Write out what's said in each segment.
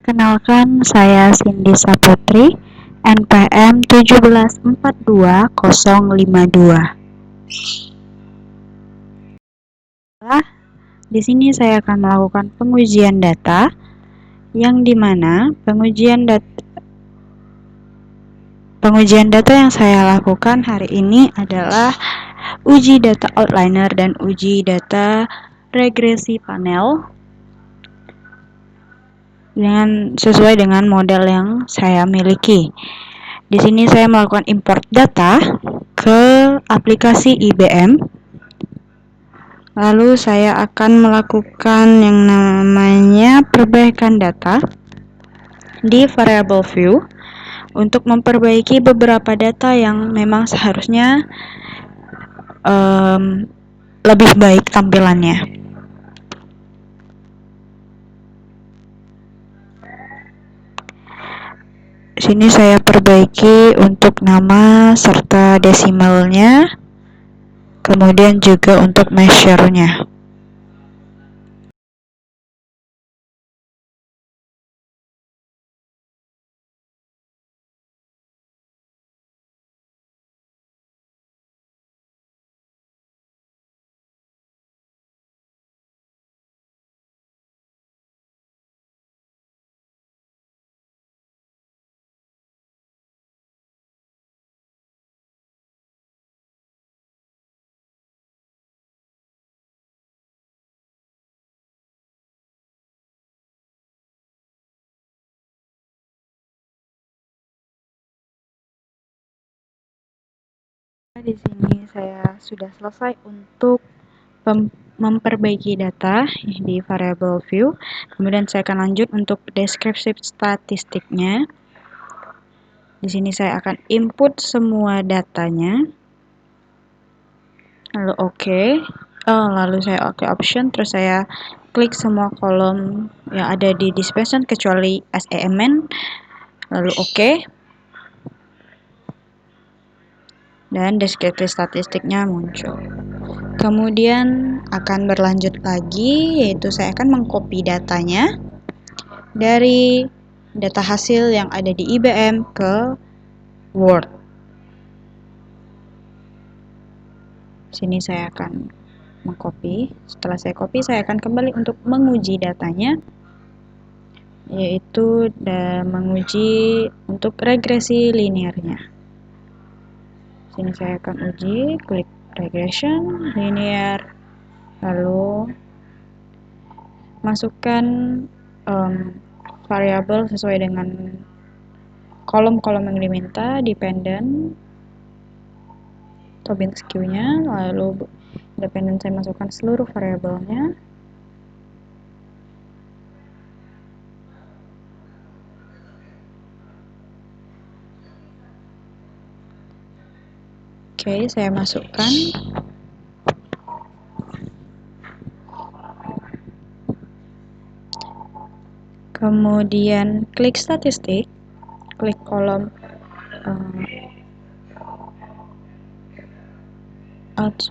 Kenalkan, saya Cindy Saputri, NPM 1742052. Di sini saya akan melakukan pengujian data, yang dimana pengujian data yang saya lakukan hari ini adalah uji data outliner dan uji data regresi panel sesuai dengan model yang saya miliki. Di sini saya melakukan import data ke aplikasi IBM. Lalu saya akan melakukan yang namanya perbaikan data di variable view untuk memperbaiki beberapa data yang memang seharusnya lebih baik tampilannya. Sini saya perbaiki untuk nama serta desimalnya, kemudian juga untuk measure-nya. Di sini saya sudah selesai untuk memperbaiki data di variable view. Kemudian saya akan lanjut untuk deskripsi statistiknya. Di sini saya akan input semua datanya. Lalu lalu saya option, terus saya klik semua kolom yang ada di dispensation kecuali SEMN. Lalu dan deskripsi statistiknya muncul. Kemudian akan berlanjut lagi, yaitu saya akan mengcopy datanya dari data hasil yang ada di IBM ke Word. Sini saya akan mengcopy. Setelah saya copy, saya akan kembali untuk menguji datanya, yaitu menguji untuk regresi linearnya. Sini saya akan uji, klik regression linear, lalu masukkan variabel sesuai dengan kolom-kolom yang diminta, dependent, Tobin SKU-nya, lalu dependent saya masukkan seluruh variabelnya. Saya masukkan. Kemudian klik statistik, klik kolom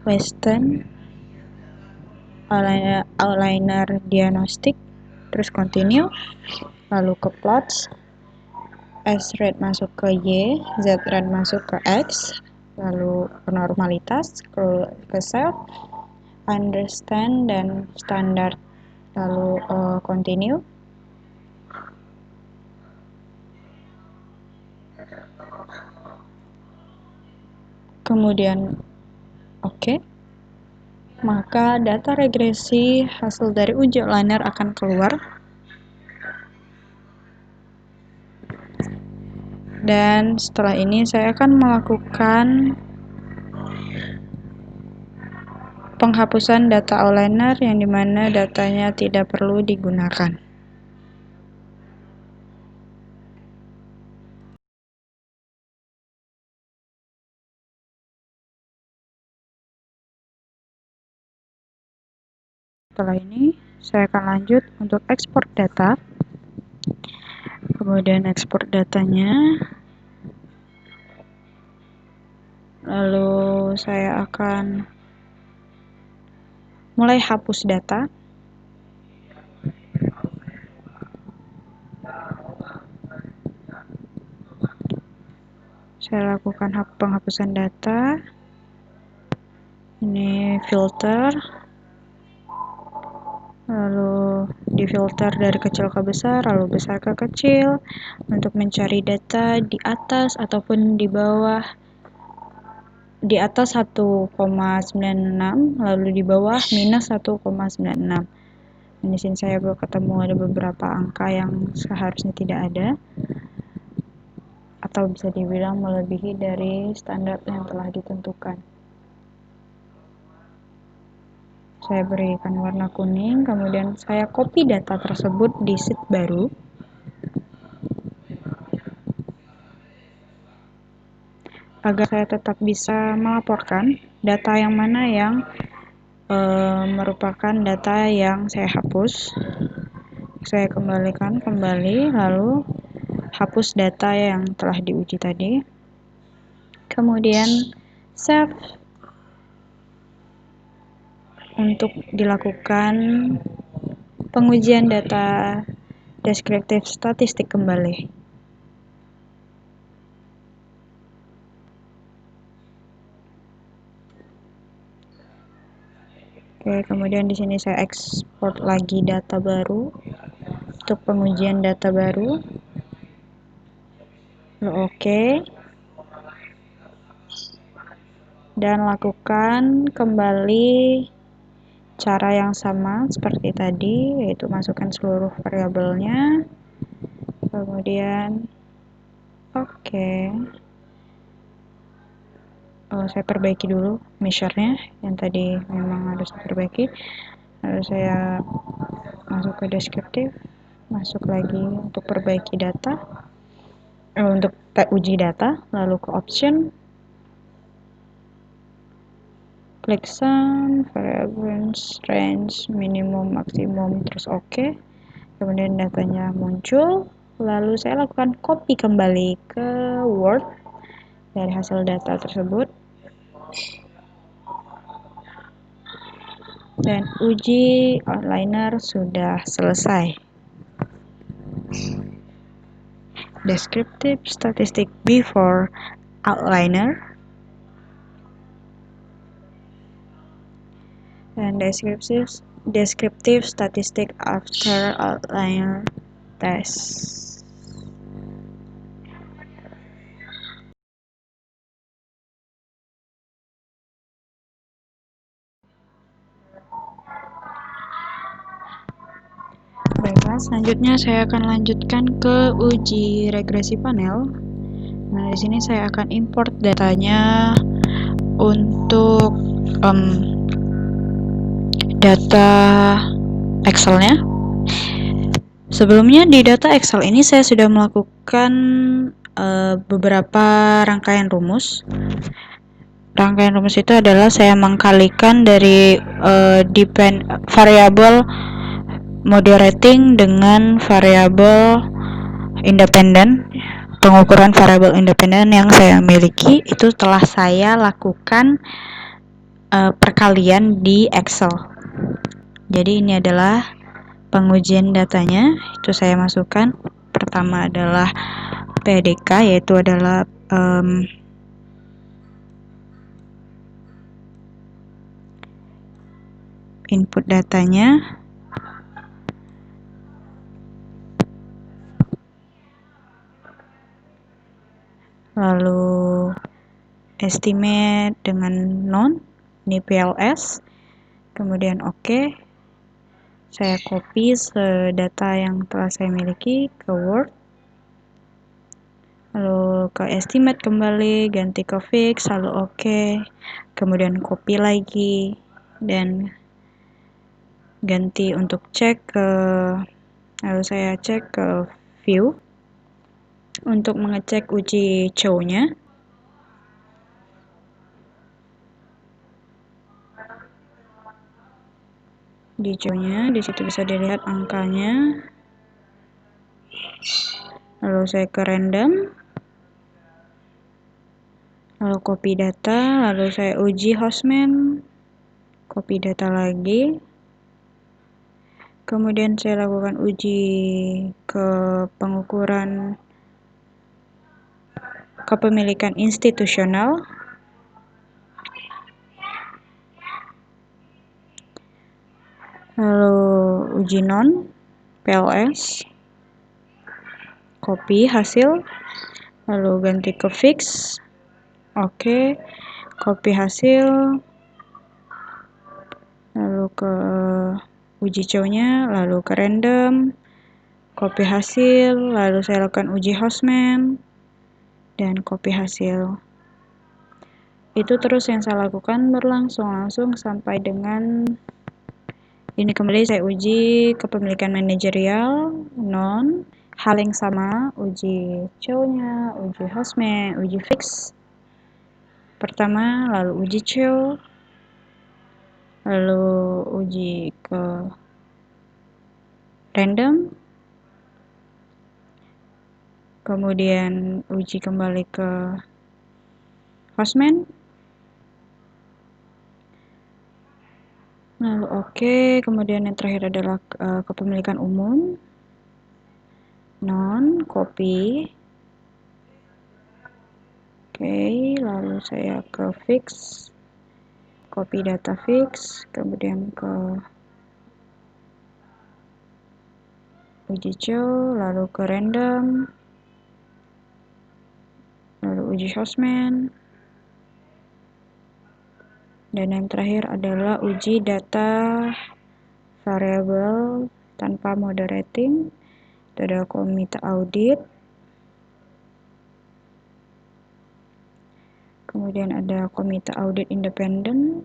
Western outliner diagnostic, terus continue, lalu ke plots, S rate masuk ke Y, Z rate masuk ke X, lalu ke normalitas, ke self, understand, dan standard, lalu continue. Kemudian maka data regresi hasil dari uji outliner akan keluar. Dan setelah ini saya akan melakukan penghapusan data outliner yang dimana datanya tidak perlu digunakan. Setelah ini saya akan lanjut untuk ekspor data. Kemudian ekspor datanya, lalu saya akan mulai hapus data. Saya lakukan penghapusan data. Ini filter, lalu difilter dari kecil ke besar, lalu besar ke kecil, untuk mencari data di atas ataupun di bawah. Di atas 1,96, lalu di bawah minus 1,96. Di sini saya ketemu ada beberapa angka yang seharusnya tidak ada, atau bisa dibilang melebihi dari standar yang telah ditentukan. Saya berikan warna kuning, kemudian saya copy data tersebut di sheet baru. Agar saya tetap bisa melaporkan data yang mana yang merupakan data yang saya hapus. Saya kembalikan kembali, lalu hapus data yang telah diuji tadi. Kemudian save untuk dilakukan pengujian data deskriptif statistik kembali. Oke, kemudian di sini saya ekspor lagi data baru untuk pengujian data baru. Lalu oke. Dan lakukan kembali cara yang sama seperti tadi, yaitu masukkan seluruh variabelnya. Kemudian oke. Saya perbaiki dulu measure-nya yang tadi memang harus diperbaiki. Lalu saya masuk ke deskriptif, masuk lagi untuk perbaiki data, untuk uji data, lalu ke option, klik sum, variables, range, minimum, maksimum, terus oke. Kemudian datanya muncul, lalu saya lakukan copy kembali ke Word dari hasil data tersebut. Dan uji outliner sudah selesai. Descriptive statistic before outliner dan descriptive statistic after outliner test. Baiklah, selanjutnya saya akan lanjutkan ke uji regresi panel. Nah, di sini saya akan import datanya untuk data Excel-nya. Sebelumnya di data Excel ini saya sudah melakukan beberapa rangkaian rumus. Rangkaian rumus itu adalah saya mengkalikan dari variabel moderating dengan variabel independen. Pengukuran variabel independen yang saya miliki itu telah saya lakukan perkalian di Excel. Jadi ini adalah pengujian datanya, itu saya masukkan. Pertama adalah PDK, yaitu adalah input datanya, lalu estimate dengan non, ini PLS, kemudian oke. Saya copy data yang telah saya miliki ke Word, lalu ke estimate kembali, ganti ke fix, lalu oke. Kemudian copy lagi dan ganti untuk cek ke, lalu saya cek ke view untuk mengecek uji show-nya. Di show-nya, di situ bisa dilihat angkanya. Lalu saya ke random, lalu copy data, lalu saya uji hostman, copy data lagi. Kemudian saya lakukan uji ke pengukuran kepemilikan institusional, lalu uji non, PLS, copy hasil, lalu ganti ke fix, oke, copy hasil, lalu ke uji cow-nya, lalu ke random, copy hasil, lalu saya lakukan uji hostman, dan copy hasil. Itu terus yang saya lakukan berlangsung langsung sampai dengan ini. Kembali saya uji kepemilikan manajerial, non, hal yang sama, uji cow-nya, uji hostman, uji fix pertama, lalu uji cow, lalu uji ke random, kemudian uji kembali ke hostman, lalu oke, kemudian yang terakhir adalah kepemilikan umum, non, copy, oke, lalu saya ke fix, copy data fix, kemudian ke uji cow, lalu ke random, lalu uji hostman, dan yang terakhir adalah uji data variabel tanpa moderating. Itu adalah komite audit, kemudian ada komite audit independen,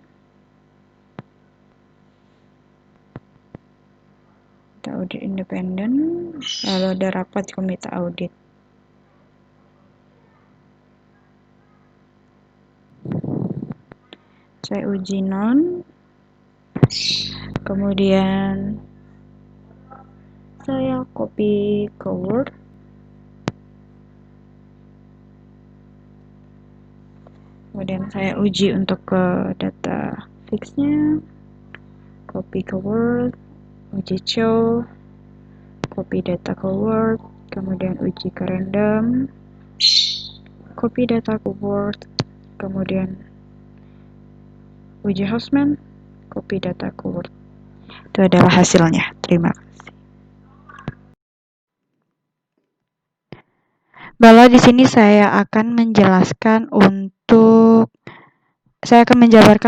lalu ada rapat komite audit. Saya uji non, kemudian saya copy ke Word, kemudian saya uji untuk ke data fixnya, copy ke Word, uji cow, copy data ke Word, kemudian uji ke random, copy data ke Word, kemudian uji hostman, copy data ke Word. Itu adalah hasilnya. Terima kasih. Bahwa di sini saya akan menjabarkan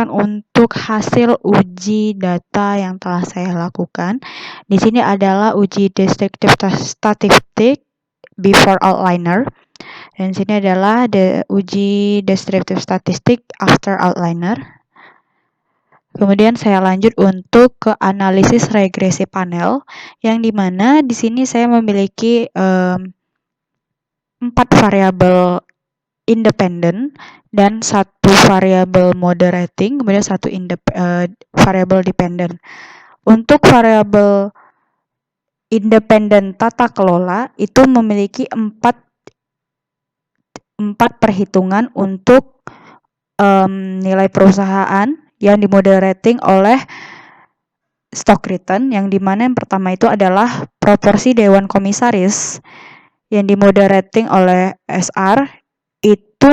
untuk hasil uji data yang telah saya lakukan. Di sini adalah uji descriptive statistic before outliner, dan sini adalah uji descriptive statistic after outliner. Kemudian saya lanjut untuk ke analisis regresi panel, yang dimana di sini saya memiliki 4 variabel independen dan 1 variabel moderating, kemudian 1 variabel dependent. Untuk variabel independen tata kelola itu memiliki 4 perhitungan untuk nilai perusahaan yang dimoderating oleh stock return, yang dimana yang pertama itu adalah proporsi dewan komisaris yang dimoderating oleh SR, itu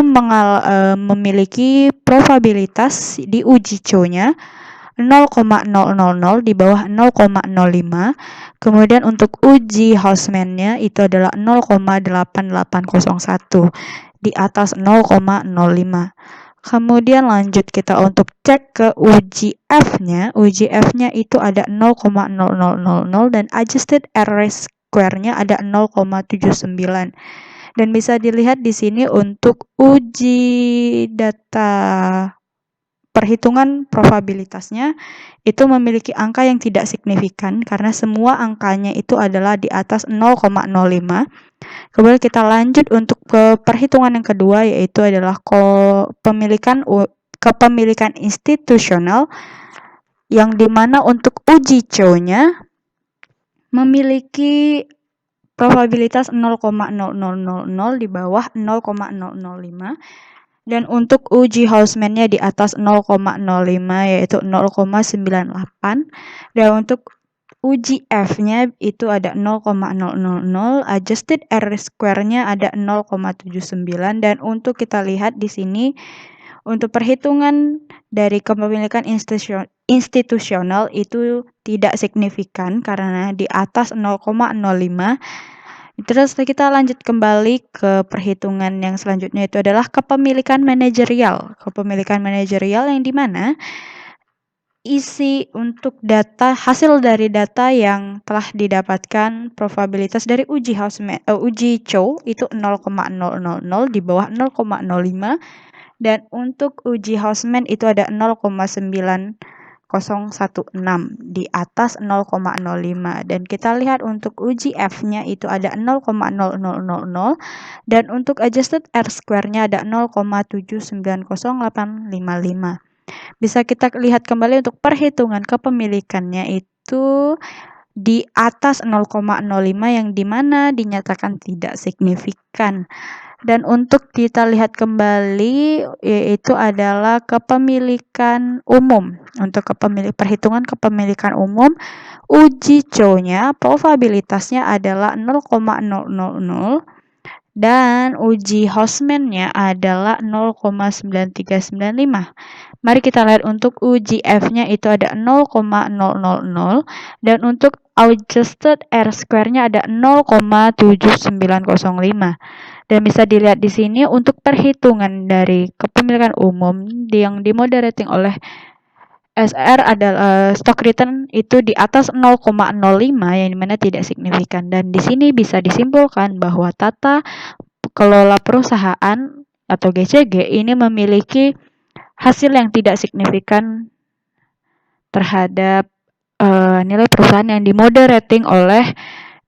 memiliki probabilitas di uji cow-nya 0,000 di bawah 0,05. Kemudian untuk uji hostman-nya itu adalah 0,8801 di atas 0,05. Kemudian lanjut kita untuk cek ke uji F-nya. Uji F-nya itu ada 0,0000 dan adjusted error square-nya ada 0,79. Dan bisa dilihat di sini untuk uji data perhitungan probabilitasnya itu memiliki angka yang tidak signifikan karena semua angkanya itu adalah di atas 0,05. Kemudian kita lanjut untuk ke perhitungan yang kedua, yaitu adalah kepemilikan institusional, yang dimana untuk uji cow-nya memiliki probabilitas 0,0000 di bawah 0,005, dan untuk uji hostman-nya di atas 0,05 yaitu 0,98, dan untuk uji F-nya itu ada 0,000, adjusted R-square-nya ada 0,79, dan untuk kita lihat di sini untuk perhitungan dari kepemilikan institusional itu tidak signifikan karena di atas 0,05. Terus kita lanjut kembali ke perhitungan yang selanjutnya, itu adalah kepemilikan manajerial. Kepemilikan manajerial yang dimana isi untuk data, hasil dari data yang telah didapatkan, probabilitas dari uji Chow itu 0,000 di bawah 0,05, dan untuk uji Hausman itu ada 0,9016 di atas 0,05, dan kita lihat untuk uji F-nya itu ada 0,0000, dan untuk adjusted R-square-nya ada 0,790855. Bisa kita lihat kembali untuk perhitungan kepemilikannya itu di atas 0,05 yang dimana dinyatakan tidak signifikan. Dan untuk kita lihat kembali yaitu adalah kepemilikan umum. Untuk perhitungan kepemilikan umum, uji Chow-nya probabilitasnya adalah 0,000 dan uji Hausman-nya adalah 0,9395. Mari kita lihat untuk uji F-nya itu ada 0,000 dan untuk adjusted R-square-nya ada 0,7905. Dan bisa dilihat di sini untuk perhitungan dari kepemilikan umum yang dimoderating oleh SR adalah stock return itu di atas 0,05 yang dimana tidak signifikan. Dan di sini bisa disimpulkan bahwa tata kelola perusahaan atau GCG ini memiliki hasil yang tidak signifikan terhadap nilai perusahaan yang dimoderating oleh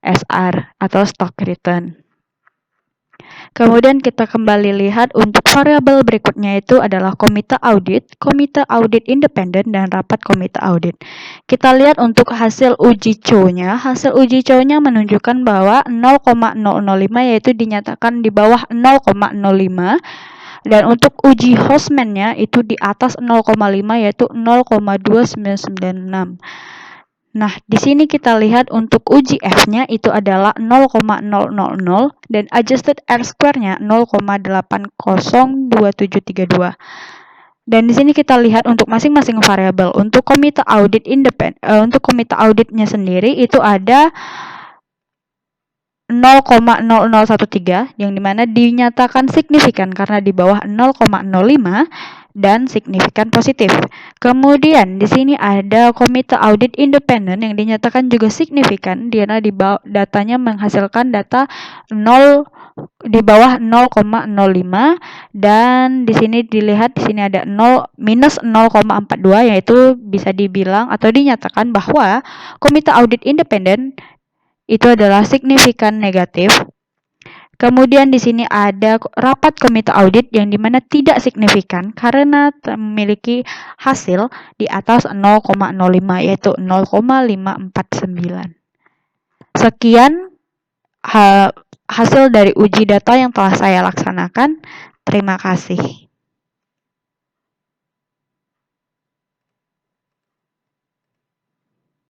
SR atau stock return. Kemudian kita kembali lihat untuk variabel berikutnya itu adalah komite audit independen, dan rapat komite audit. Kita lihat untuk hasil uji Chow-nya. Hasil uji Chow-nya menunjukkan bahwa 0,005 yaitu dinyatakan di bawah 0,05. Dan untuk uji Hausman-nya itu di atas 0,5 yaitu 0,2996. Nah, di sini kita lihat untuk uji F-nya itu adalah 0,000 dan adjusted R-square-nya 0,802732. Dan di sini kita lihat untuk masing-masing variabel. Untuk komite audit untuk komite auditnya sendiri itu ada 0,0013 yang dimana dinyatakan signifikan karena di bawah 0,05 dan signifikan positif. Kemudian di sini ada komite audit independen yang dinyatakan juga signifikan, di mana datanya menghasilkan data 0 di bawah 0,05, dan di sini dilihat di sini ada 0 minus 0,42, yaitu bisa dibilang atau dinyatakan bahwa komite audit independen itu adalah signifikan negatif. Kemudian di sini ada rapat komite audit yang dimana tidak signifikan karena memiliki hasil di atas 0,05 yaitu 0,549. Sekian hasil dari uji data yang telah saya laksanakan. Terima kasih.